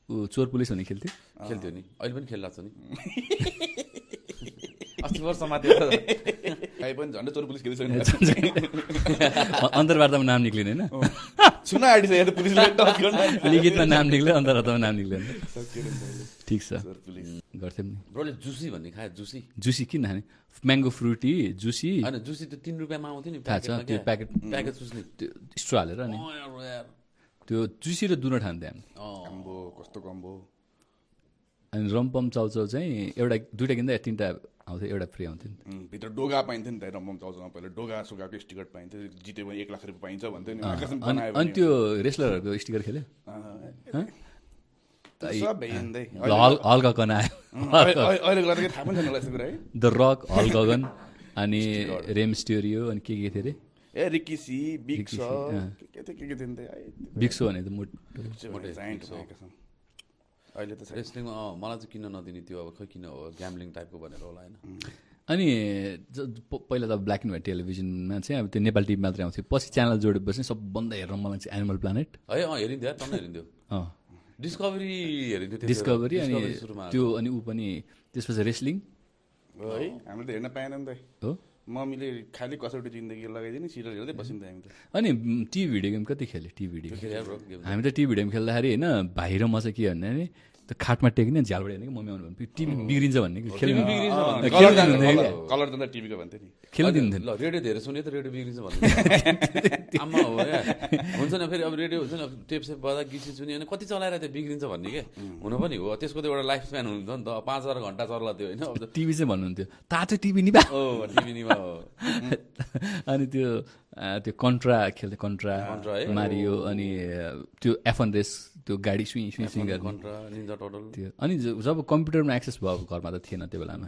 चोर पुलिस भन्ने खेल्थ्यो खेल्थ्यो नि अहिले पनि खेलिरहेको छ नि अस्ति वर्ष समात्यो पनि झन्डै चोर पुलिस खेलिसक्नु अन्तर्वार्तामा नाम निक्लिँदैन सुन आँटिसक्यो पुलिसले लिखितमा नाम निक्ल्यो अन्तर्वार्तामा नाम निक्लेन ठिक छ गर्थ्यौँ नि ब्रोले जुसी भन्ने खायो जुसी जुसी किन खाने म्याङ्गो फ्रुटी जुसी होइन जुसी त 3 रुपियाँमा आउँथ्यो नि थाहा छ त्यो प्याकेट जुस्ने स्ट्रो हालेर अनि त्यो जुसी र दुनो ठान्थ्यो हामी कम्बो कस्तो कम्बो अनि रम्पम चाउचाउ चाहिँ दुइटा किन्दा 3टा आउँथ्यो एउटा फ्री आउँथ्यो नि भित्र डोगा पाइन्थ्यो नि त रम्बम चाउचाउमा पहिला डोगा सुगाको स्टिकर पाइन्थ्यो जित्यो भने 1 लाख रुपियाँ पाइन्छ भन्थ्यो नि अनि त्यो रेस्लरहरूको स्टिकर खेल्यो हल्का कन आयो द रक हल्क गन अनि रेम स्टोरियो अनि के थियो अरे ए रिकिसी बिग सो के थियो नि बिग सो भने त अहिले त रेस्लिङमा मलाई चाहिँ किन नदिने त्यो अब खै किन हो ग्याम्लिङ टाइपको भनेर होला होइन अनि पहिला त ब्ल्याक एन्ड व्हाइट टेलिभिजनमा चाहिँ अब त्यो नेपाली टिभी मात्रै आउँथ्यो पछि च्यानल जोडेपछि सबभन्दा हेर्न मलाई चाहिँ एनिमल प्लानेट है हेरिन्थ्यो टन्न हेरिन्थ्यो डिस्कभरी हेरिन्थ्यो डिस्कभरी अनि त्यो अनि ऊ पनि त्यसपछि रेस्लिङ है हामीले त हेर्न पाएन नि त हो मम्मीले खालि कसौटी जिन्दगी लगाइदिने सिरियल हेर्दै बसिन्थ्यो हामी त अनि टिभी भिडियो गेम कति खेल्यो टिभी भिडियो हामी त टिभी भिडियो गेम खेल्दाखेरि होइन भाइ र म चाहिँ के भन्ने नि त्यो खाटमा टेक्ने झ्यालबाट हेर्ने कि मम्मी आउनु भने टिभी बिग्रिन्छ भन्ने कलर त टिभीको भन्थ्यो नि खेल्नु दिन्थ्यो ल रेडियो धेरै सुन्यो त रेडियो बिग्रिन्छ भन्नु आमा हो या हुन्छ नि फेरि अब रेडियो हुन्छ नि टेप सेप बजा गीत सुन्यो भने कति चलाएर त्यो बिग्रिन्छ भन्ने के हुनु पनि हो त्यसको त एउटा लाइफ स्प्यान हुन्छ नि त 5,000 घन्टा चल्ला त्यो होइन टिभी चाहिँ भन्नुहुन्थ्यो तातो टिभी निभा हो टिभी निभा हो अनि त्यो कन्ट्रा खेल्थ्यो कन्ट्रा मारियो अनि त्यो F1 रेस त्यो गाडी सुई गर्ने कन्ट्रा निन्जा टर्टल त्यो अनि जब कम्प्युटरमा एक्सेस भयो घरमा त थिएन त्यो बेलामा